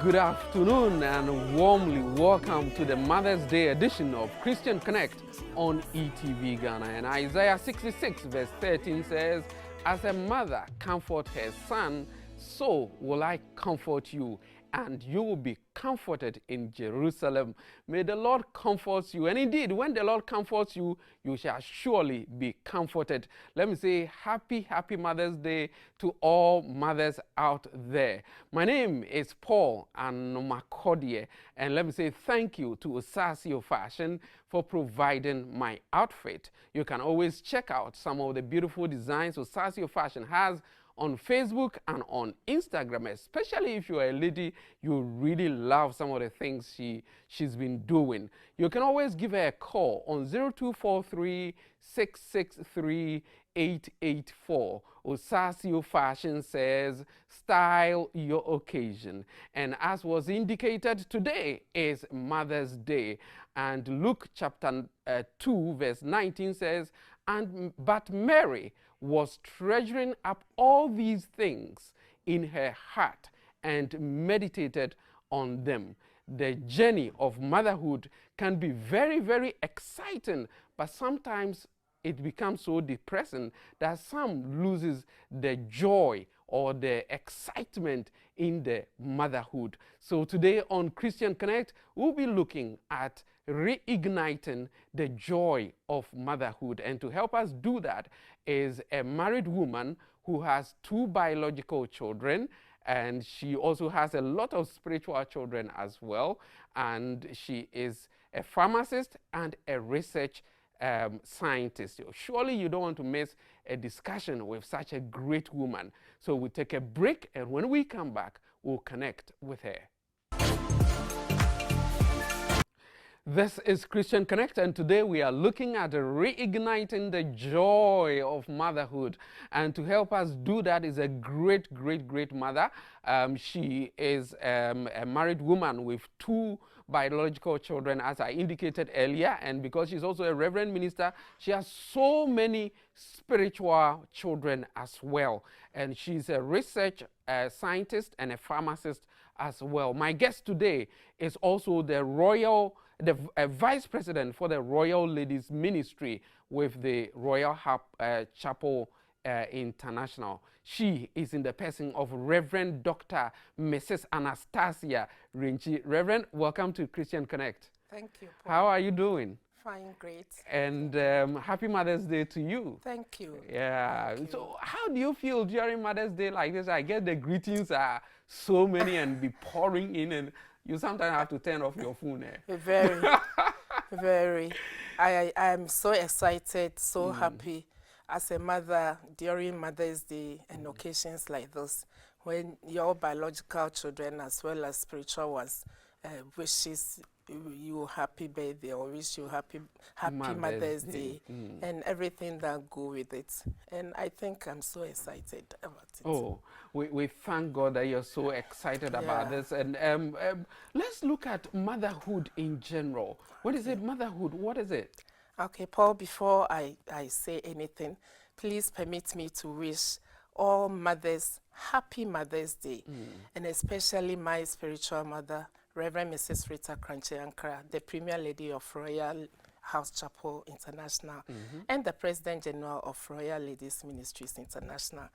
Good afternoon and warmly welcome to the Mother's Day edition of Christian Connect on ETV Ghana. And Isaiah 66 verse 13 says, "As a mother comforts her son, so will I comfort you, and you will be comforted in Jerusalem." May the Lord comfort you. And indeed, when the Lord comforts you, you shall surely be comforted. Let me say happy Mother's Day to all mothers out there. My name is Paul Anomakodie, and let me say thank you to Osasio Fashion for providing my outfit. You can always check out some of the beautiful designs Osasio Fashion has on Facebook and on Instagram, especially if you're a lady, you really love some of the things she's been doing. You can always give her a call on 0243 663 884. Osasio Fashion says, style your occasion. And as was indicated, today is Mother's Day. And Luke chapter 2 verse 19 says, but Mary was treasuring up all these things in her heart and meditated on them. The journey of motherhood can be very exciting, but sometimes it becomes so depressing that some loses the joy or the excitement in the motherhood. So today on Christian Connect, we'll be looking at reigniting the joy of motherhood. And to help us do that is a married woman who has 2 biological children, and she also has a lot of spiritual children as well. And she is a pharmacist and a research scientist. Surely you don't want to miss a discussion with such a great woman. So we'll take a break, and when we come back, we'll connect with her. This is Christian Connect, and today we are looking at reigniting the joy of motherhood. And to help us do that is a great mother. She is a married woman with 2 biological children, as I indicated earlier, and because she's also a reverend minister, she has so many spiritual children as well. And she's a research scientist and a pharmacist as well. My guest today is also the vice president for the Royal Ladies Ministry with the Royal Chapel International. She is in the person of Reverend Dr. Mrs. Anastasia Rinchi. Reverend, welcome to Christian Connect. Thank you, Paul. How are you doing? Fine, great. And happy Mother's Day to you. Thank you. Yeah. Thank you. So how do you feel during Mother's Day like this? I guess the greetings are so many and be pouring in, and you sometimes have to turn off your phone. Very. I am so excited, so happy as a mother during Mother's Day and occasions like this, when your biological children as well as spiritual ones wishes you happy birthday or wish you happy Mother's Day and everything that go with it. And I think I'm so excited about it. Oh, we thank God that you're so excited about this. And let's look at motherhood in general. What is it, motherhood? What is it? Okay, Paul, before I say anything, please permit me to wish all mothers happy Mother's Day, and especially my spiritual mother, Reverend Mrs. Rita Kranche-Ankara, the Premier Lady of Royal House Chapel International, and the President General of Royal Ladies Ministries International.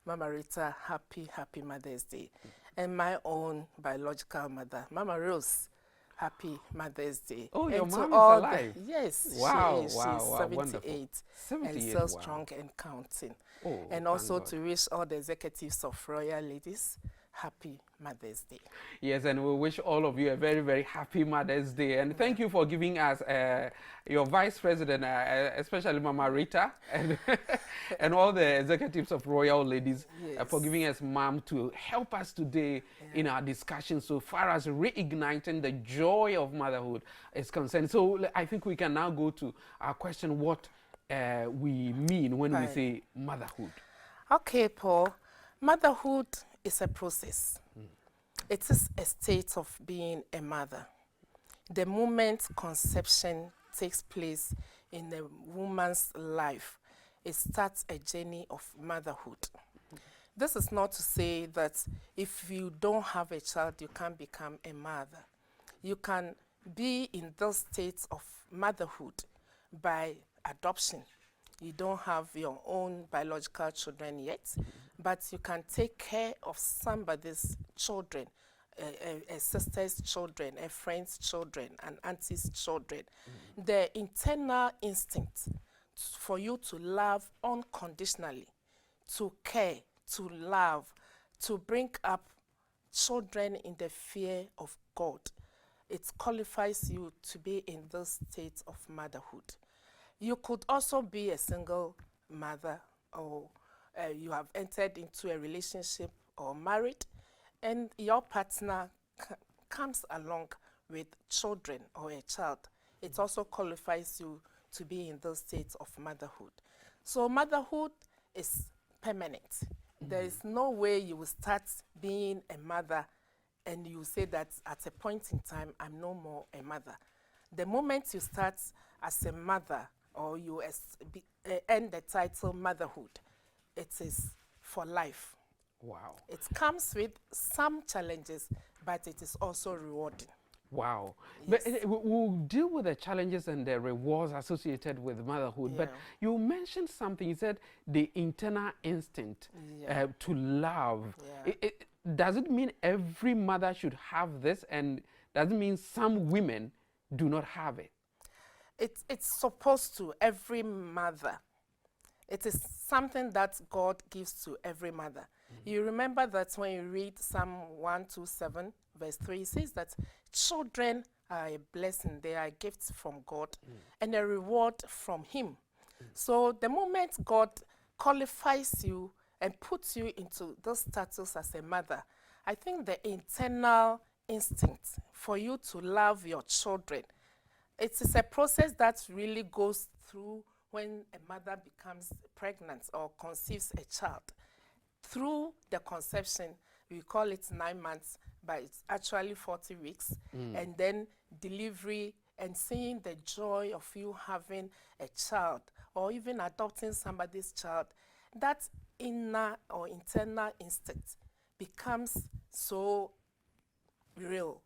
Mama Rita, happy Mother's Day. And my own biological mother, Mama Rose, happy Mother's Day. Oh, and your mom is alive? Yes, wow, she is. Wow, She's wow, 78 and still strong and counting. Oh, and also to wish all the executives of Royal Ladies happy Mother's Day. Yes, and we wish all of you a very happy Mother's Day. And thank you for giving us your vice president, especially Mama Rita, and all the executives of Royal Ladies for giving us mom to help us today in our discussion so far as reigniting the joy of motherhood is concerned. So I think we can now go to our question, what we mean when we say motherhood. Okay, Paul. Motherhood is a process. It is a state of being a mother. The moment conception takes place in a woman's life, it starts a journey of motherhood. This is not to say that if you don't have a child, you can't become a mother. You can be in those states of motherhood by adoption. You don't have your own biological children yet, but you can take care of somebody's children, a sister's children, a friend's children, an auntie's children. The internal instinct for you to love unconditionally, to care, to love, to bring up children in the fear of God, it qualifies you to be in this state of motherhood. You could also be a single mother, or you have entered into a relationship or married, and your partner comes along with children or a child. It also qualifies you to be in those states of motherhood. So motherhood is permanent. There is no way you will start being a mother and you say that at a point in time, I'm no more a mother. The moment you start as a mother, or you end the title motherhood, it is for life. Wow. It comes with some challenges, but it is also rewarding. Wow. Yes. But we'll deal with the challenges and the rewards associated with motherhood. Yeah. But you mentioned something. You said the internal instinct Yeah. to love. Yeah. Does it mean every mother should have this? And does it mean some women do not have it? It's supposed to, every mother. It is something that God gives to every mother. You remember that when you read Psalm 127, verse 3, it says that children are a blessing, they are gifts from God and a reward from Him. So the moment God qualifies you and puts you into this status as a mother, I think the internal instinct for you to love your children, it is a process that really goes through when a mother becomes pregnant or conceives a child. Through the conception, we call it 9 months, but it's actually 40 weeks. And then delivery and seeing the joy of you having a child or even adopting somebody's child, that inner or internal instinct becomes so real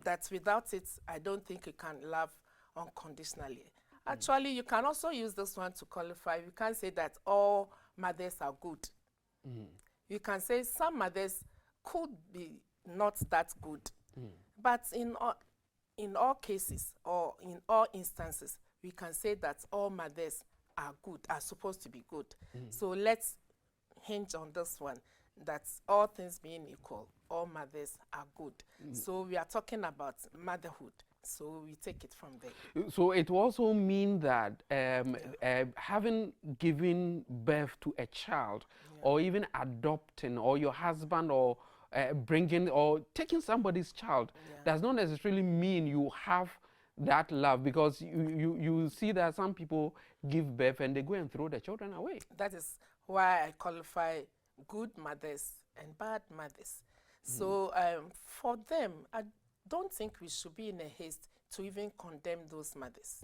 that without it, I don't think you can love unconditionally. Actually, you can also use this one to qualify. You can't say that all mothers are good. You can say some mothers could be not that good. But in all cases or in all instances, we can say that all mothers are good, are supposed to be good. So let's hinge on this one, that all things being equal, all mothers are good. So we are talking about motherhood. So we take it from there. So it also means that having given birth to a child, or even adopting, or your husband, or bringing or taking somebody's child, does not necessarily mean you have that love, because you see that some people give birth and they go and throw the children away. That is why I qualify good mothers and bad mothers. So for them, I don't think we should be in a haste to even condemn those mothers.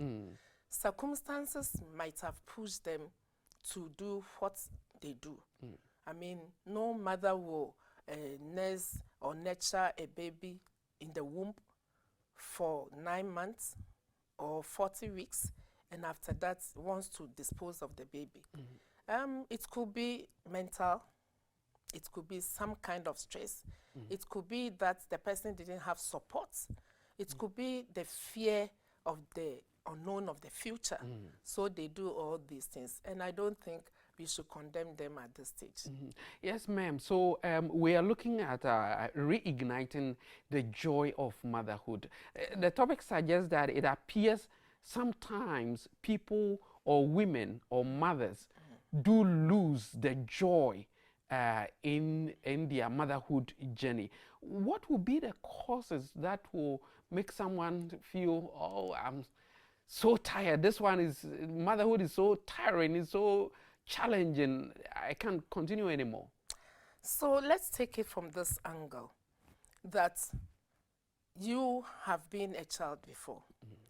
Circumstances might have pushed them to do what they do. I mean, no mother will nurse or nurture a baby in the womb for 9 months or 40 weeks, and after that wants to dispose of the baby. It could be mental, it could be some kind of stress, it could be that the person didn't have support, it could be the fear of the unknown of the future. So they do all these things, and I don't think we should condemn them at this stage. Yes, ma'am. So we are looking at reigniting the joy of motherhood. The topic suggests that it appears sometimes people or women or mothers do lose the joy in their motherhood journey. What will be the causes that will make someone feel, oh, I'm so tired. This one is, motherhood is so tiring, it's so challenging, I can't continue anymore? So let's take it from this angle, that you have been a child before.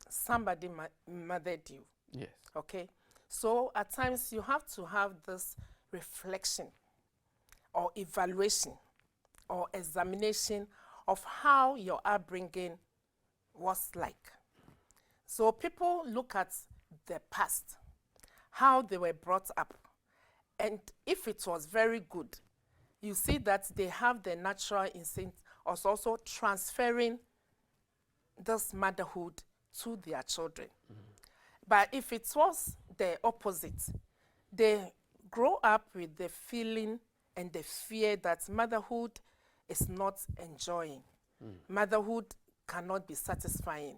Somebody mothered you. Yes. Okay? So at times you have to have this reflection or evaluation or examination of how your upbringing was like. So people look at the past, how they were brought up, and if it was very good, you see that they have the natural instinct of also transferring this motherhood to their children. But if it was the opposite, they grow up with the feeling and the fear that motherhood is not enjoying. Motherhood cannot be satisfying.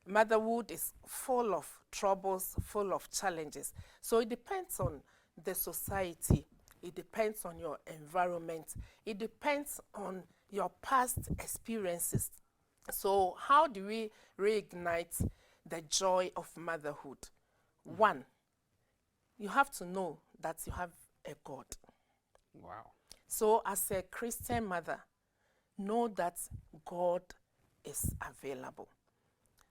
Motherhood is full of troubles, full of challenges. So it depends on the society. It depends on your environment. It depends on your past experiences. So how do we reignite the joy of motherhood? One, you have to know that you have a God. Wow. So as a Christian mother, know that God is available.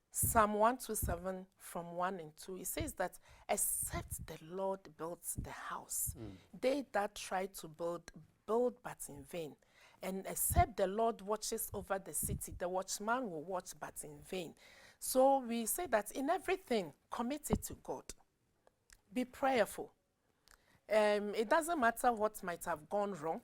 Psalm 127 from 1 and 2, it says that except the Lord builds the house, they that try to build but in vain. And except the Lord watches over the city, the watchman will watch but in vain. So we say that in everything, commit it to God. Be prayerful. It doesn't matter what might have gone wrong.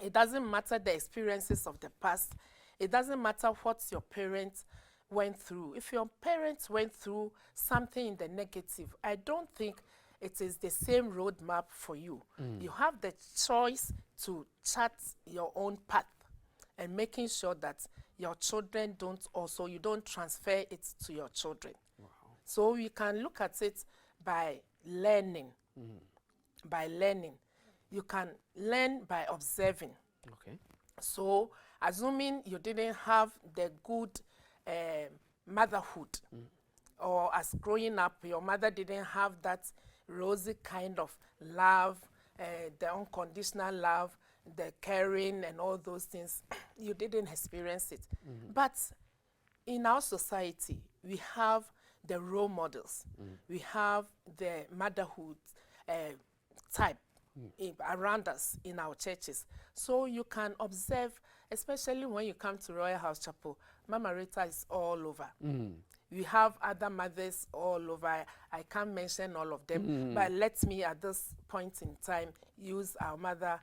It doesn't matter the experiences of the past. It doesn't matter what your parents went through. If your parents went through something in the negative, I don't think it is the same roadmap for you. You have the choice to chart your own path and making sure that your children you don't transfer it to your children. Wow. So you can look at it by learning. By learning. You can learn by observing. Okay. So, assuming you didn't have the good motherhood, or as growing up, your mother didn't have that rosy kind of love, the unconditional love, the caring, and all those things, you didn't experience it. But in our society, we have the role models, we have the motherhood type around us in our churches. So you can observe, especially when you come to Royal House Chapel, Mama Rita is all over. We have other mothers all over. I can't mention all of them, but let me at this point in time use our mother,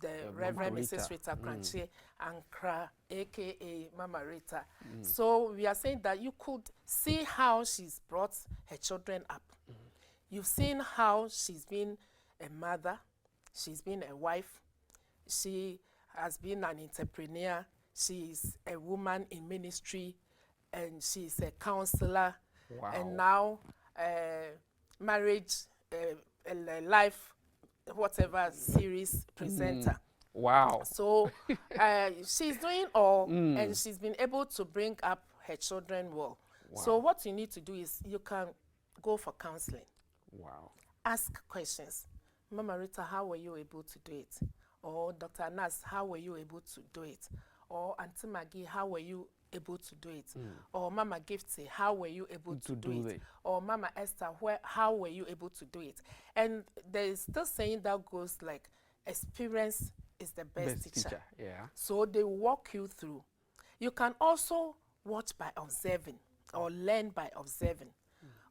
the Reverend Mrs. Rita Kranche Ankra, aka Mama Rita. So we are saying that you could see how she's brought her children up. You've seen how she's been a mother, she's been a wife, she has been an entrepreneur, she's a woman in ministry, and she's a counselor. Wow. And now marriage, life, whatever series presenter. Wow. So she's doing all, and she's been able to bring up her children well. Wow. So what you need to do is you can go for counseling. Wow. Ask questions. Mama Rita, how were you able to do it? Or Dr. Nas, how were you able to do it? Or Auntie Maggie, how were you able to do it? Or Mama Gifty, how were you able to do it? Or Mama Esther, how were you able to do it? And there is still saying that goes like, experience is the best teacher. Yeah. So they walk you through. You can also watch by observing or learn by observing.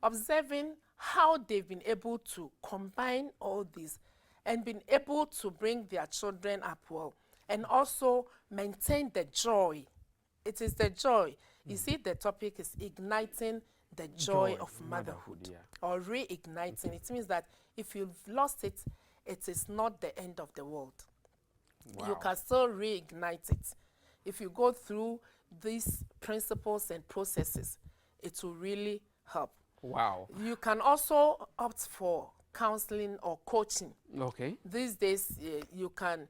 Observing how they've been able to combine all this and been able to bring their children up well and also maintain the joy. It is the joy. You see, the topic is igniting the joy of motherhood, yeah. or reigniting. It means that if you've lost it, it is not the end of the world. Wow. You can still reignite it. If you go through these principles and processes, it will really help. Wow. You can also opt for counseling or coaching. Okay. These days, you can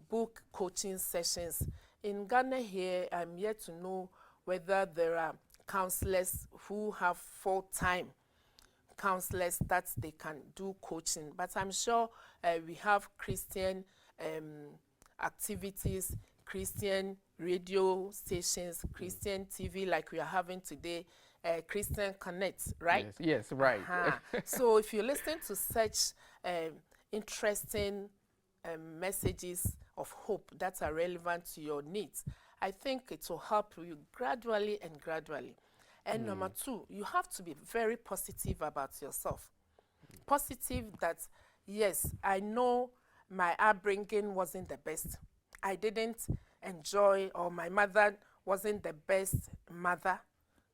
book coaching sessions. In Ghana here, I'm yet to know whether there are counselors who have full-time counselors that they can do coaching. But I'm sure we have Christian activities, Christian radio stations, Christian TV like we are having today, Christian Connect, right? Yes, right. So if you listen to such interesting messages of hope that are relevant to your needs, I think it will help you gradually and gradually. And number two, you have to be very positive about yourself. Positive that, yes, I know my upbringing wasn't the best. I didn't enjoy, or my mother wasn't the best mother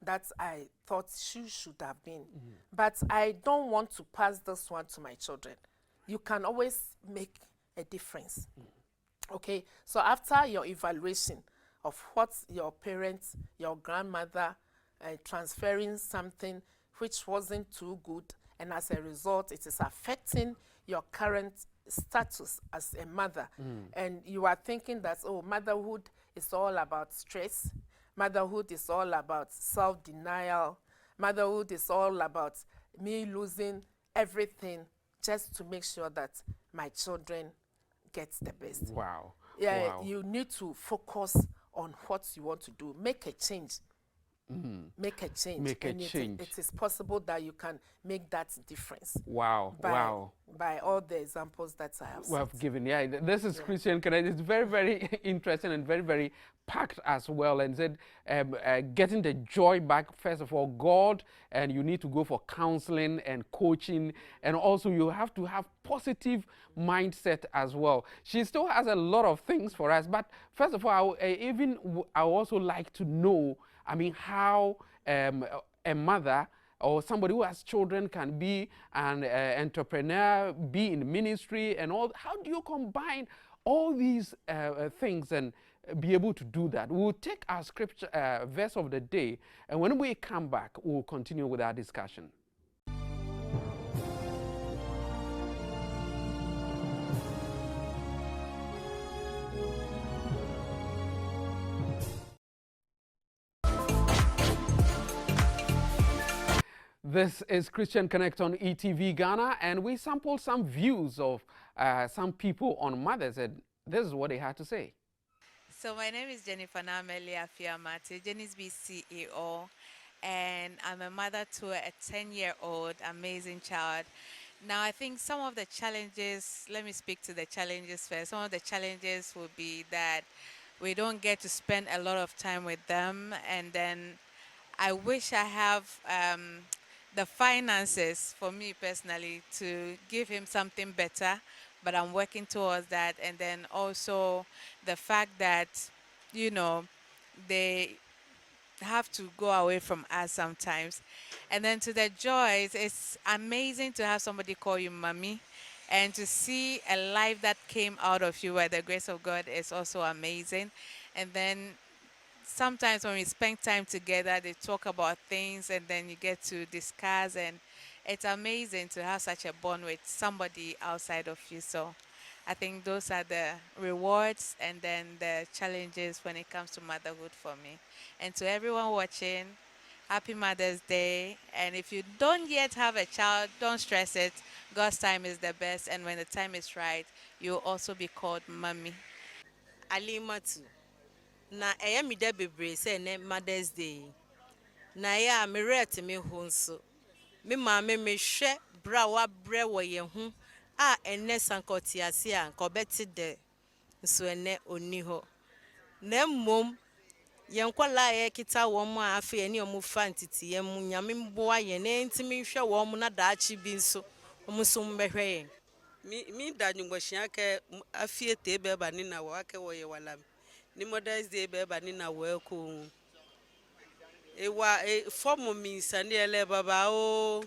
that I thought she should have been. But I don't want to pass this one to my children. You can always make a difference. Okay, so after your evaluation of what your parents, your grandmother, transferring something which wasn't too good, and as a result, it is affecting your current status as a mother, and you are thinking that, oh, motherhood is all about stress, motherhood is all about self-denial, motherhood is all about me losing everything just to make sure that my children get the best. Wow. Yeah, Wow. you need to focus on what you want to do. Make a change. Make a change. Make a and change. It is possible that you can make that difference. Wow. Wow. By all the examples that I have We have set. given. Yeah, this is Christian Connect. It's very, very interesting and very, very packed as well. And said, getting the joy back, first of all, God, and you need to go for counseling and coaching. And also you have to have positive mindset as well. She still has a lot of things for us. But first of all, I also like to know, I mean, how a mother or somebody who has children can be an entrepreneur, be in ministry and all. How do you combine all these things and be able to do that? We'll take our scripture verse of the day, and when we come back, we'll continue with our discussion. This is Christian Connect on ETV Ghana, and we sampled some views of some people on mothers, and this is what they had to say. So my name is Jennifer Nameli Afiamati, Jenny's B CEO, and I'm a mother to a 10-year-old amazing child. Now I think some of the challenges, let me speak to the challenges first. Some of the challenges would be that we don't get to spend a lot of time with them, and then I wish I have the finances for me personally to give him something better, but I'm working towards that. And then also the fact that, you know, they have to go away from us sometimes. And then to the joys, it's amazing to have somebody call you mommy, and to see a life that came out of you by the grace of God is also amazing. And then sometimes when we spend time together, they talk about things and then you get to discuss, and it's amazing to have such a bond with somebody outside of you. So I think those are the rewards and then the challenges when it comes to motherhood for me. And to everyone watching, happy Mother's Day. And if you don't yet have a child, don't stress it. God's time is the best, and when the time is right, you'll also be called mommy. Alimatu na eya mi da bebre say na Mother's Day na ya me rete me ho nso me ma me hwe bra wa bre wo ye ho a enne sankoti ase a ko beti de nso enne oni ho na mmom yen kwala ye kita wo mu afa ye ne omu fa ntiti ye mu nyame mboa ye ne ntimi hwe wo mu na daachi bi nso omu so mbehwe ye mi da nyugbashia ke afie te be ba ni na wa ke wo ye wala ni Mother's Day be ba ni na wo ko e form mi sani ele baba o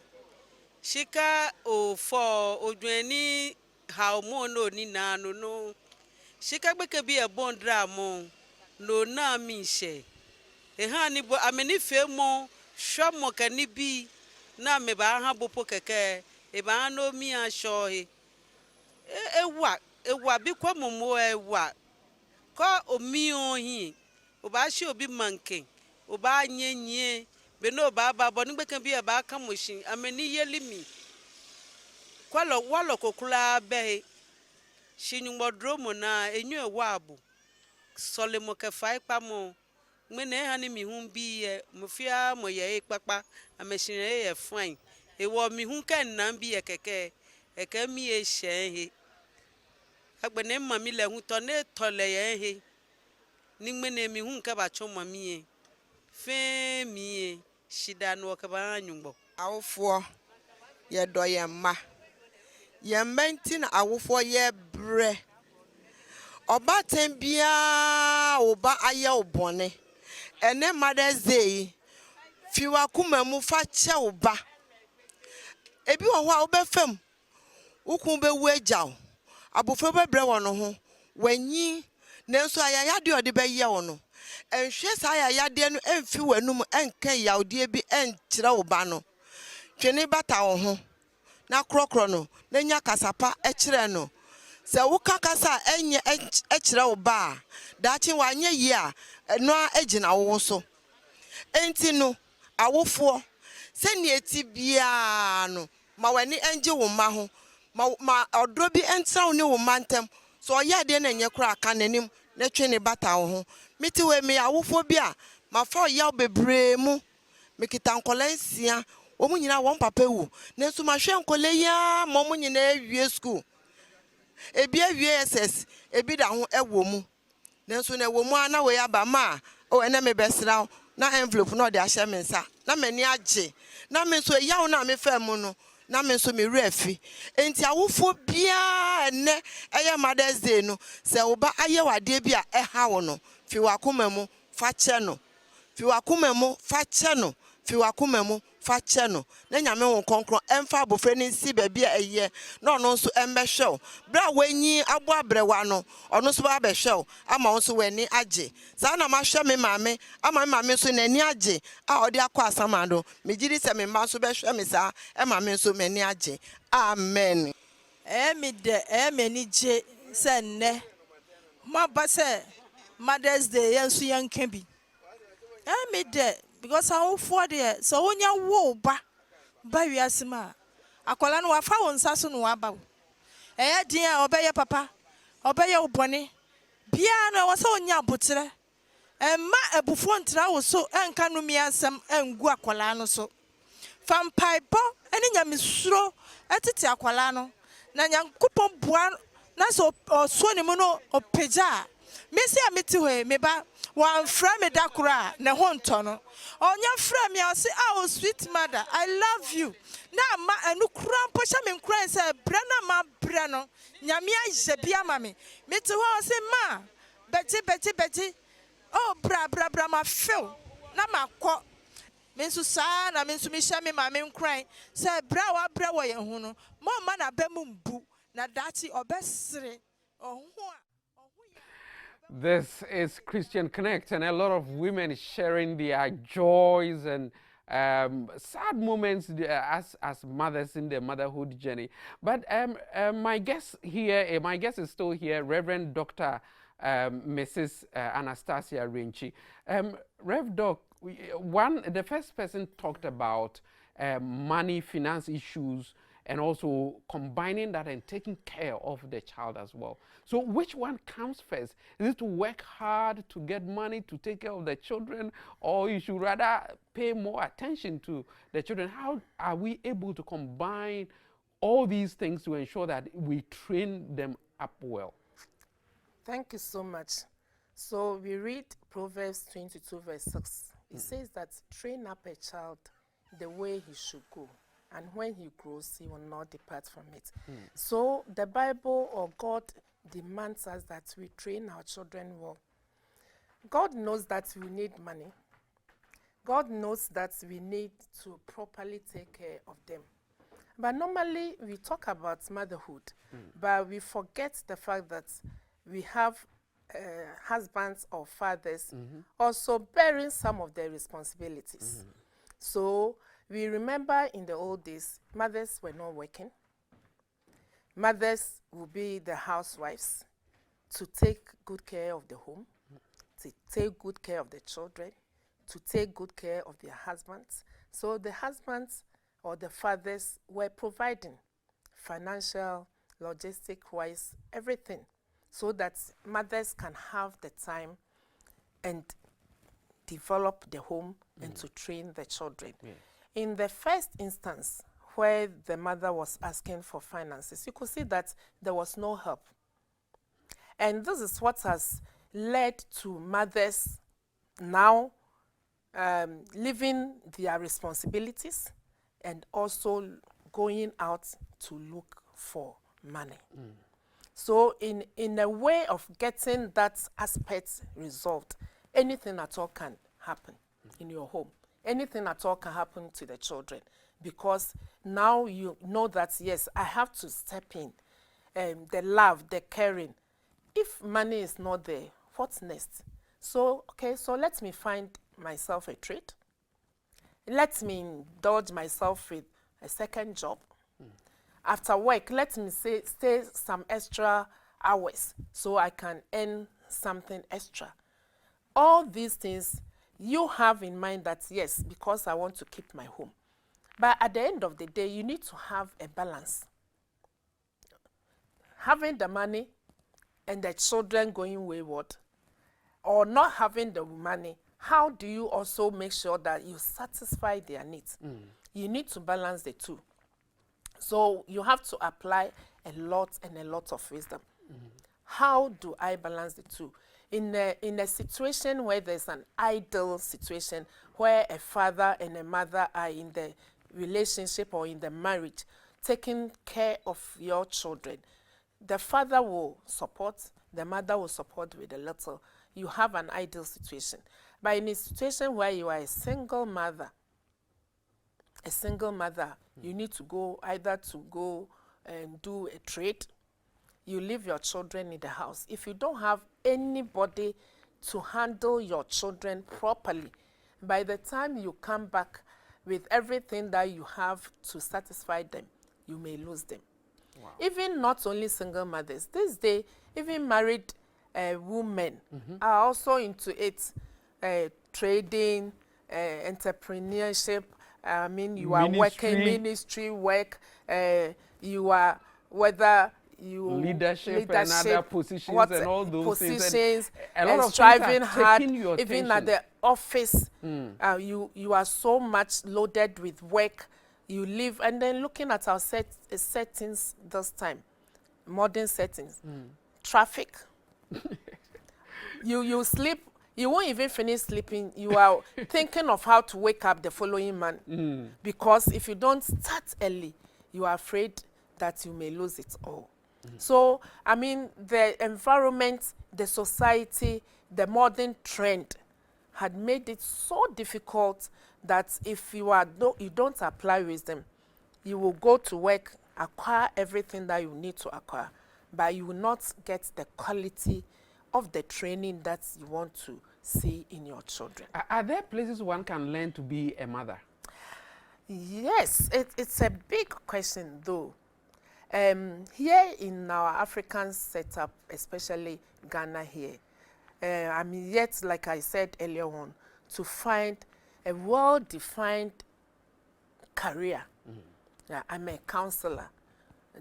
shika o for odwani how mo no ni na no shika gbeke bi e bondra mo no na mi she e ha ni bo ameni fe mo hwa mo ka ni bi na me ba ha bopo keke e ba no mi a sho ewa bi kwa momo ewa ko omi ohin oba shi obi manke oba nyenye be no ba bo nigbekan bi e ba kan moshin ameni yelimi kwalo walo kokula be shinyumodro mo na enyu ewa abu sole mo ke fa ipa mo mene ha ni mi hun bi e mo fia mo ye ipapa ameshin ye fine e wo mi hun kan nan bi e keke e ka mi e she he agbene mami le hu to ne to le ye he ni ngmene mi hu ka ba cho mami e fe mi e shida no ka ba anyumbo awofo ye do ye ma ye menti na awofo ye bre obaten bia oba aye obone ene Mother's Day fiwa kuma mu fa che oba ebi wo ho a obefam ukun be wu agyaw abofo bebre wo no ho wanyi nanso ayaya de ode be ye wo no enhwe sa ayaya de no emfi wanum enka yawde bi enkyere wo ba no twene bata wo ho na krokro no na nya kasapa ekyere no se wo kakasa enye ekyere wo ba daachi wanye yi a no agina wo so enti no awofo se ne eti bia no ma wani enje wo ma ho ma odro bi entraw ne wo mantem so oya de na enye kura aka nanim na twene bata wo ho miti we me awofo bi a ma fa oya bebre mu mikita nkolansia wo mu nyina won papa wu nenso ma hwe nkole ya mo mu nyina awie school ebi awie ss ebi da ho ewo mu nenso na ewo mu ana we aba ma o ene me besra na envelope no de ahye me nsa na mani age na me so yawo na me fa mu no na me so me refi enti awofo bia ene eye Mother's Day no se wo ba aye wade bia eha wo no fi wakoma mu fa che no fi wakoma mu fa che no fi wakoma mu fa che no na nyame won konkron emfa abofre ni nsi ba bia eye na ono nso embehwew bra wanyi abo abrewa no ono so ba behwew ama won so wani age sa na ma hwe me maame ama me maame so nani age a ode akọ asamado me giri se me mba so behwe me sa e maame so mani age amen meni je se ne ma ba se Mother's Day yensu yanka bi me de because how for there so onya wo ba wiase ma akola no wafa won nsa so no waba din a obeye papa obeye obone bia no wasa onya abotere ma ebufo ntra wo so enka no miansam engu akola no so fampaibo ene nyamesuro etete akola no na nyankopon bua na so so ne mu no opeja mesi amiti ho me ba wan fra me dakura ne ho nto no onya fra me say oh sweet mother I love you na ma anu kura mpo sha me nkura say bra na ma bra no nyame aje bia ma me meti ho say ma beti oh bra ma feel na ma kọ mensu sa na mensu mi sha me ma me nkura say bra wa bra wo ye ho no mo ma na ba mu mbu na dati obesere ohun a This is Christian Connect, and a lot of women sharing their joys and sad moments as mothers in their motherhood journey. But my guest here, my guest is still here, Reverend Dr. Mrs. Anastasia Rinchi. Rev Doc, the first person talked about money, finance issues, and also combining that and taking care of the child as well. So which one comes first? Is it to work hard to get money to take care of the children, or you should rather pay more attention to the children? How are we able to combine all these things to ensure that we train them up well? Thank you so much. So we read Proverbs 22 verse 6. It says that train up a child the way he should go, and when he grows, he will not depart from it. So the Bible or God demands us that we train our children well. God knows that we need money. God knows that we need to properly take care of them. But normally we talk about motherhood, but we forget the fact that we have husbands or fathers also bearing some of their responsibilities. So we remember in the old days, mothers were not working. Mothers would be the housewives to take good care of the home, to take good care of the children, to take good care of their husbands. So the husbands or the fathers were providing financial, logistic-wise, everything, so that mothers can have the time and develop the home and to train the children. In the first instance, where the mother was asking for finances, you could see that there was no help. And this is what has led to mothers now leaving their responsibilities and also going out to look for money. So in a way of getting that aspect resolved, anything at all can happen in your home. Anything at all can happen to the children, because now you know that, yes, I have to step in. The love, the caring. If money is not there, what's next? So, okay, so let me find myself a trade. Let me indulge myself with a second job. After work, let me stay some extra hours so I can earn something extra. All these things you have in mind that, yes, because I want to keep my home. But at the end of the day, you need to have a balance. Having the money and the children going wayward, or not having the money, how do you also make sure that you satisfy their needs? You need to balance the two. So you have to apply a lot of wisdom. How do I balance the two? In a situation where there's an ideal situation, where a father and a mother are in the relationship or in the marriage, taking care of your children, the father will support, the mother will support with a little. You have an ideal situation. But in a situation where you are a single mother, you need to go either to go and do a trade. You leave your children in the house. If you don't have anybody to handle your children properly, by the time you come back with everything that you have to satisfy them, you may lose them. Wow. Even not only single mothers, this day, even married women are also into it, trading, entrepreneurship. I mean, you are working ministry work. You are whether you leadership and other positions and all those positions, things. A lot of striving things hard. your Even attention. at the office, you are so much loaded with work. You live, and then looking at our settings this time, modern settings, traffic. you sleep. You won't even finish sleeping. You are thinking of how to wake up the following morning. Because if you don't start early, you are afraid that you may lose it all. So, I mean, the environment, the society, the modern trend had made it so difficult that if you don't apply wisdom, you will go to work, acquire everything that you need to acquire, but you will not get the quality of the training that you want to see in your children. Are there places one can learn to be a mother? Yes, it's a big question though. Here in our African setup, especially Ghana here, I'm yet, like I said earlier on, to find a well-defined career. Yeah, I'm a counselor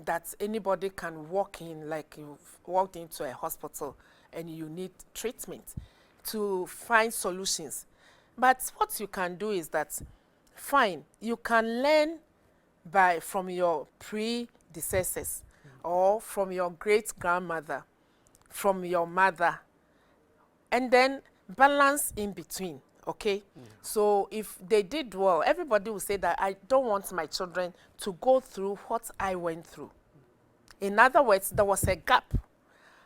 that anybody can walk in, like you've walked into a hospital and you need treatment to find solutions. But what you can do is that, fine, you can learn from your predecessors or from your great-grandmother, from your mother, and then balance in between, okay? So if they did well, everybody will say that I don't want my children to go through what I went through. In other words, there was a gap.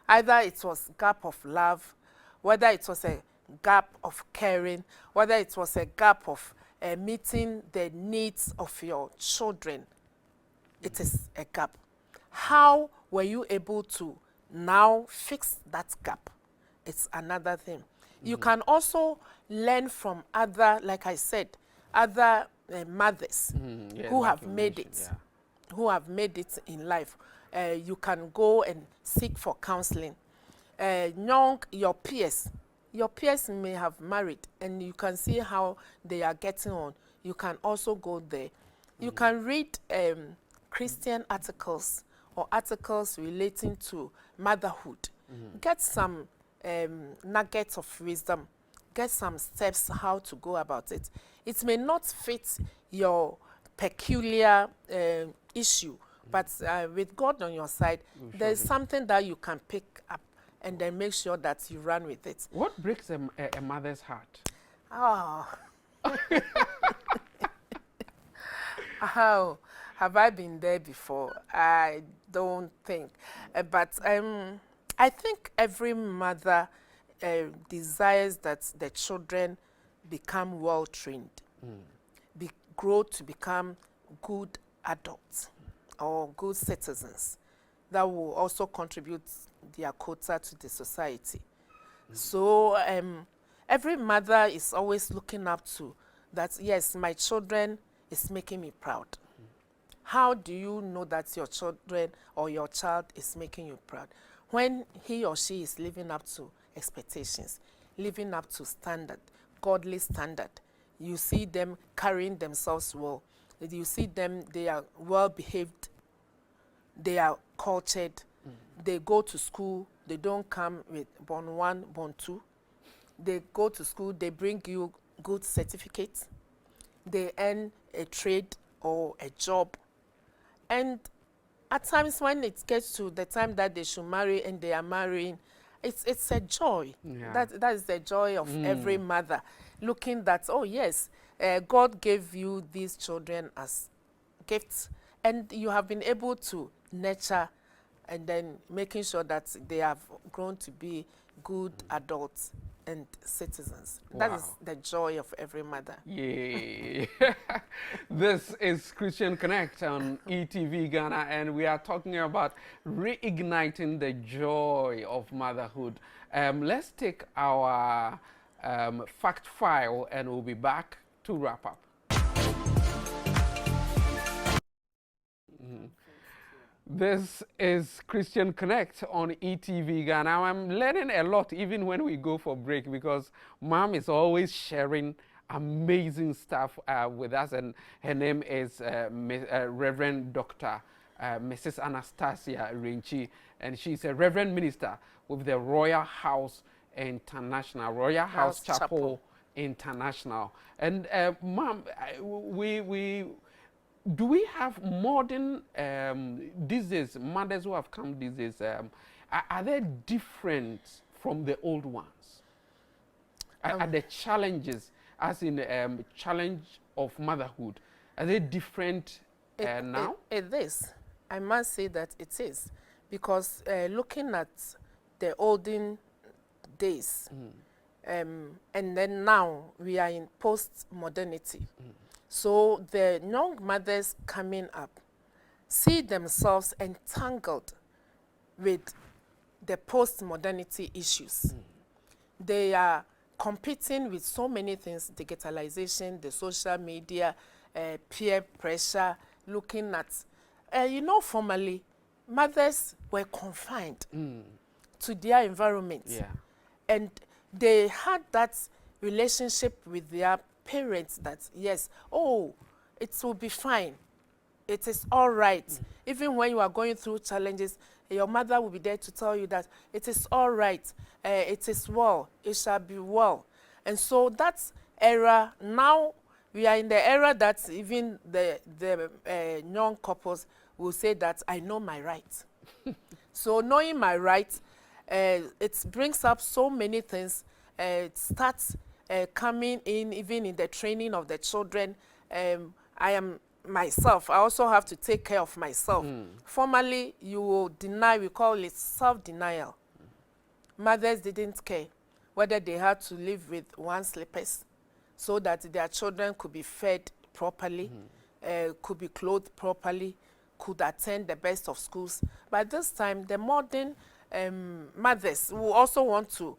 Either it was a gap of love, whether it was a gap of caring, whether it was a gap of meeting the needs of your children. It is a gap. How were you able to now fix that gap? It's another thing. You can also learn from other, like I said, other mothers who have made it, who have made it in life. You can go and seek for counseling. Your peers may have married, and you can see how they are getting on. You can also go there. You can read Christian articles or articles relating to motherhood. Get some nuggets of wisdom. Get some steps how to go about it. It may not fit your peculiar issue, but with God on your side, there's something that you can pick up and then make sure that you run with it. What breaks a mother's heart? Oh. How have I been there before? I don't think. But I think every mother desires that the children become well trained, grow to become good adults or good citizens that will also contribute their quota to the society. So every mother is always looking up to that, yes, my children is making me proud. How do you know that your children or your child is making you proud? When he or she is living up to expectations, living up to standard, godly standard. You see them carrying themselves well. You see them, they are well behaved, they are cultured, they go to school, they don't come with born one, born two. They go to school, they bring you good certificates, they earn a trade or a job. And at times when it gets to the time that they should marry and they are marrying, it's a joy. Yeah. That is the joy of every mother, looking that, oh yes, God gave you these children as gifts, and you have been able to nurture and then making sure that they have grown to be good adults and citizens. That is Wow. the joy of every mother. Yay. This is Christian Connect on ETV Ghana, and we are talking about reigniting the joy of motherhood. Let's take our fact file, and we'll be back to wrap up. This is Christian Connect on ETV Ghana. Now, I'm learning a lot even when we go for break, because Mom is always sharing amazing stuff with us, and her name is Reverend Dr. Mrs. Anastasia Renchi, and she's a Reverend Minister with the Royal House International, Royal House Chapel International. And Mom, do we have modern diseases, mothers who have come these days, are they different from the old ones? Are the challenges, as in challenge of motherhood, are they different now? It is. I must say that it is. Because looking at the olden days, and then now we are in post-modernity. So the young mothers coming up see themselves entangled with the post-modernity issues. They are competing with so many things: digitalization, the social media, peer pressure, looking at, formerly, mothers were confined to their environment. Yeah. And they had that relationship with their parents that, yes, oh, it will be fine. It is all right. Even when you are going through challenges, your mother will be there to tell you that it is all right. It is well. It shall be well. And so that era, now we are in the era that even the young couples will say that I know my rights. So knowing my rights, it brings up so many things. It starts coming in, even in the training of the children. I am myself, I also have to take care of myself. Formerly, you will deny, we call it self-denial. Mothers didn't care whether they had to live with one slippers so that their children could be fed properly, could be clothed properly, could attend the best of schools. But this time, the modern mothers will also want to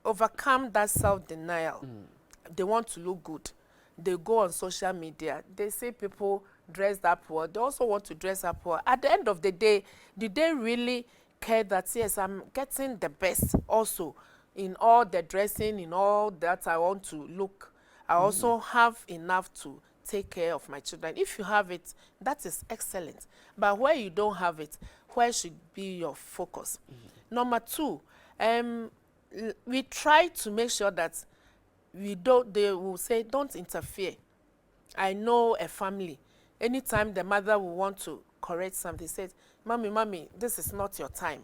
overcome that self-denial. They want to look good. They go on social media. They see people dressed up well. They also want to dress up well. At the end of the day, did they really care that, yes, I'm getting the best also in all the dressing, in all that I want to look? I also have enough to take care of my children. If you have it, that is excellent. But where you don't have it, where should be your focus? Number two, we try to make sure that they will say, don't interfere. I know a family, anytime the mother will want to correct something, says, mommy, this is not your time.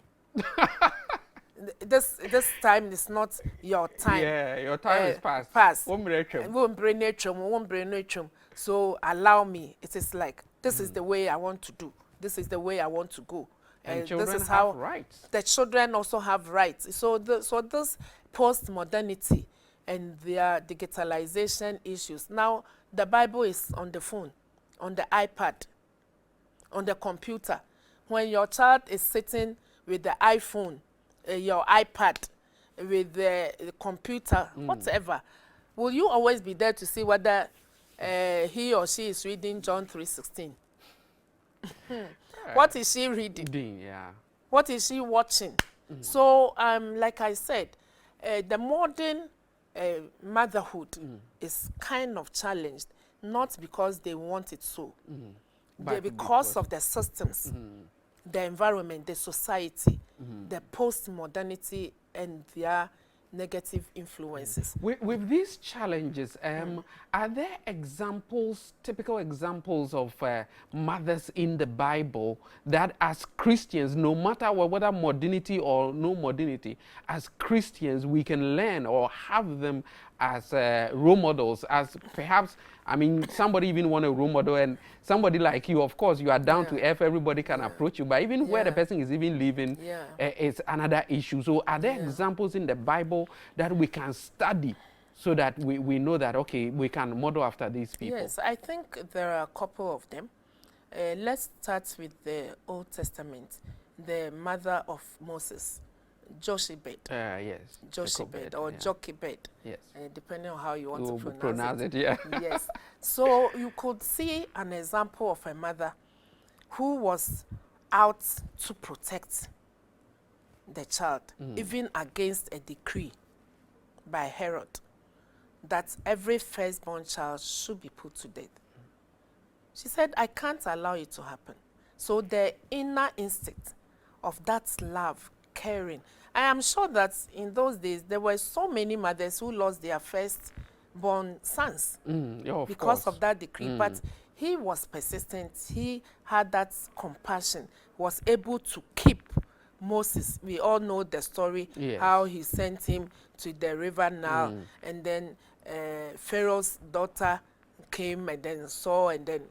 this time is not your time. Yeah, your time is past. Past. Won't break him. Won't bring it. So allow me. It is like this is the way I want to do. This is the way I want to go. And children this is have how rights. The children also have rights. So this post-modernity and their digitalization issues. Now the Bible is on the phone, on the iPad, on the computer. When your child is sitting with the iPhone, your iPad, with the computer, whatever, will you always be there to see whether he or she is reading John 3:16? What is she reading? Yeah. What is she watching? So, like I said, the modern motherhood is kind of challenged, not because they want it so, but because of the systems, the environment, the society, the post-modernity, and their negative influences. With these challenges, are there examples, typical examples of mothers in the Bible that as Christians, no matter whether modernity or no modernity, as Christians we can learn or have them as role models, as perhaps, I mean, somebody even want a role model, and somebody like you, of course, you are down to earth, everybody can approach you, but even where the person is even living is another issue. So are there examples in the Bible that we can study so that we know that, okay, we can model after these people? Yes, I think there are a couple of them. Let's start with the Old Testament, the mother of Moses, Jochebed. Yes. Jochebed or Jochebed. Yes. Depending on how you want to pronounce it. Yeah. Yes. So you could see an example of a mother who was out to protect the child, even against a decree by Herod that every firstborn child should be put to death. She said, I can't allow it to happen. So the inner instinct of that love, caring. I am sure that in those days, there were so many mothers who lost their firstborn sons because of that decree. But he was persistent. He had that compassion, was able to keep Moses. We all know the story, how he sent him to the river Nile, and then Pharaoh's daughter came and then saw and then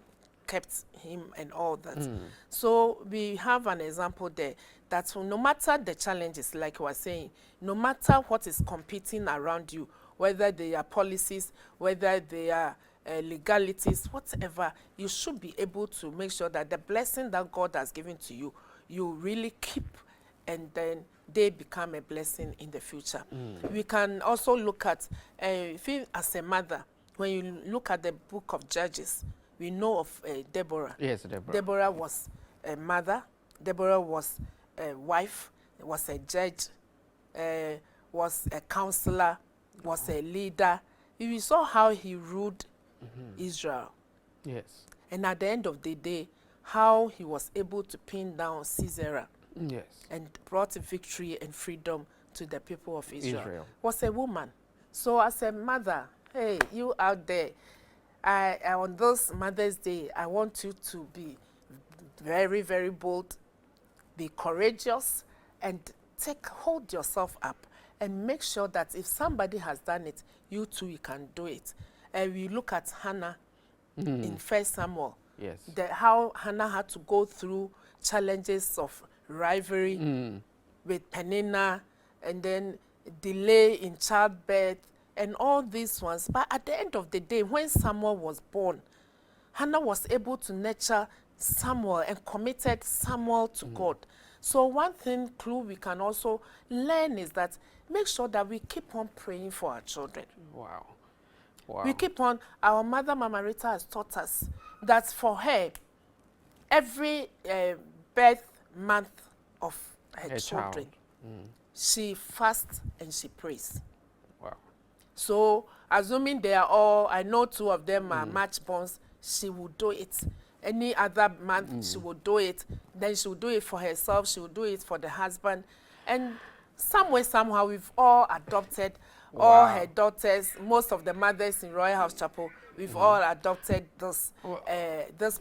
kept him and all that. So we have an example there that no matter the challenges, like we were saying, no matter what is competing around you, whether they are policies, whether they are legalities, whatever, you should be able to make sure that the blessing that God has given to you, you really keep, and then they become a blessing in the future. We can also look at, if you, as a mother, when you look at the book of Judges, we know of Deborah. Yes, Deborah. Deborah was a mother. Deborah was a wife, was a judge, was a counselor, was a leader. We saw how he ruled Israel. Yes. And at the end of the day, how he was able to pin down Sisera. Yes. And brought victory and freedom to the people of Israel. Was a woman. So as a mother, hey, you out there, on this Mother's Day, I want you to be very, very bold, be courageous, and hold yourself up and make sure that if somebody has done it, you too, you can do it. And we look at Hannah in 1 Samuel. Yes. How Hannah had to go through challenges of rivalry with Peninnah, and then delay in childbirth, and all these ones. But at the end of the day, when Samuel was born, Hannah was able to nurture Samuel and committed Samuel to God. So one clue we can also learn is that make sure that we keep on praying for our children. Wow. We keep on, our mother, Mama Rita, has taught us that for her, every birth month of her children, she fasts and she prays. Wow. So, assuming they are all, I know 2 of them are March borns, she will do it. Any other month, she will do it. Then she will do it for herself, she will do it for the husband. And some way, somehow, we've all adopted All Wow. her daughters, most of the mothers in Royal House Chapel, we've all adopted this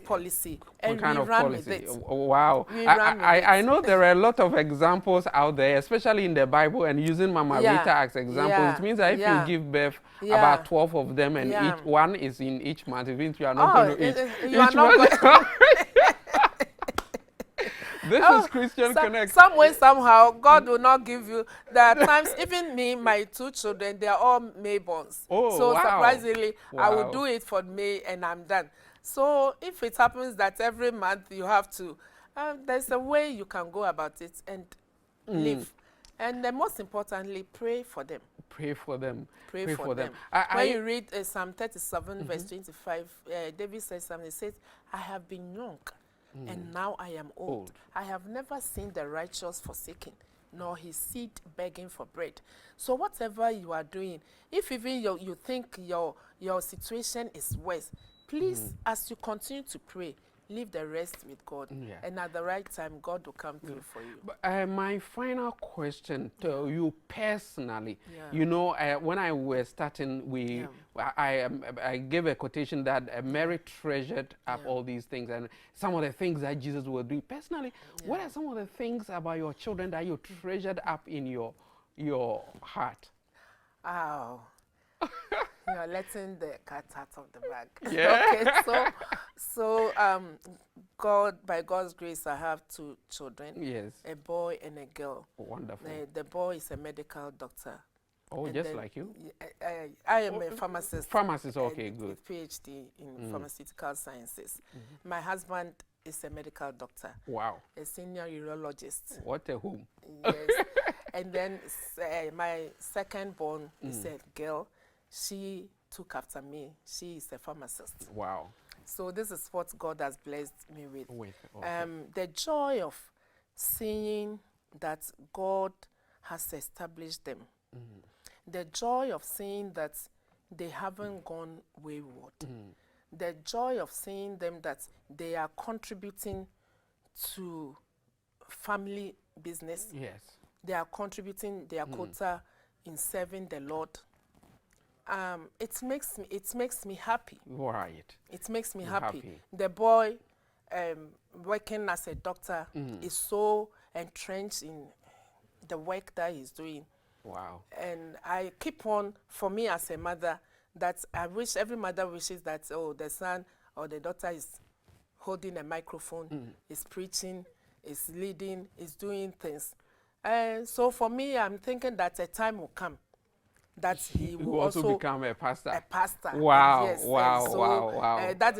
policy, and kind we of ran policy? with it. Wow. We ran with it. I know there are a lot of examples out there, especially in the Bible, and using Mama Yeah. Rita as example. Yeah. It means that if Yeah. you give birth, Yeah. about 12 of them, and Yeah. each one is in each month, it means you are not Oh, going to eat. you are Each not month- going. This is Christian Connect. Some way, somehow, God will not give you. There are times, even me, my 2 children, they are all Mayborns. Oh, so wow. surprisingly, I will Wow. do it for May and I'm done. So if it happens that every month you have to, there's a way you can go about it and live. And most importantly, pray for them. Pray for them. Pray for them. I- When you read Psalm 37, verse 25, David says something. He says, I have been young, and now I am old. I have never seen the righteous forsaken, nor his seed begging for bread. So whatever you are doing, if even you think your situation is worse, please, as you continue to pray, leave the rest with God. Yeah. And at the right time, God will come through for you. But, my final question to you personally, Yeah. you know, when I was starting, I gave a quotation that Mary treasured up all these things, and some of the things that Jesus will do. Personally, what are some of the things about your children that you treasured up in your heart? Oh. You're letting the cat out of the bag. Yeah. Okay, so God, by God's grace, I have 2 children. Yes. A boy and a girl. Wonderful. The boy is a medical doctor. Oh, And just then like you? I am a pharmacist. Pharmacist, okay, and good. with PhD in pharmaceutical sciences. My husband is a medical doctor. Wow. A senior urologist. What a home. Yes. And then my second born is a girl. She took after me. She is a pharmacist. Wow. So this is what God has blessed me with. Okay. The joy of seeing that God has established them. The joy of seeing that they haven't gone wayward. The joy of seeing them that they are contributing to family business. Yes. They are contributing their quota in serving the Lord. It makes me happy. Right. It makes me You're happy. happy. The boy working as a doctor is so entrenched in the work that he's doing. Wow. And I keep on, for me as a mother, that I wish every mother wishes that, oh, the son or the daughter is holding a microphone, is preaching, is leading, is doing things. So for me, I'm thinking that a time will come that he will also become a pastor. A pastor. Wow, Yes. wow, So, wow. that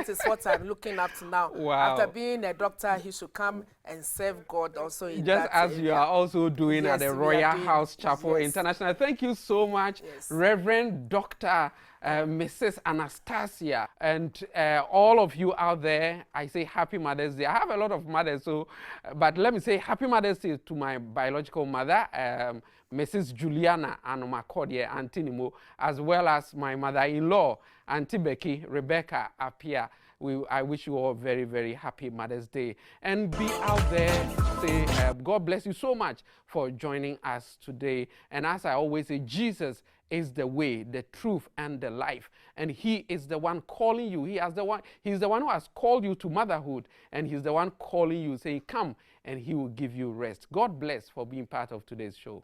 is what I'm looking up to now. Wow. After being a doctor, he should come and serve God also in Just that as area. you are also doing at Yes, the we are Royal doing- House Chapel yes. International. Thank you so much, Yes. Reverend Dr. Mrs. Anastasia, and all of you out there. I say Happy Mother's Day. I have a lot of mothers, so but let me say Happy Mother's Day to my biological mother, Mrs. Juliana Anomakodie Antinimo, as well as my mother-in-law, Auntie Becky Rebecca Apia. I wish you all very, very happy Mother's Day. And be out there, say, God bless you so much for joining us today. And as I always say, Jesus is the way, the truth, and the life. And he is the one calling you. He's the one who has called you to motherhood. And he's the one calling you, saying, come, and he will give you rest. God bless for being part of today's show.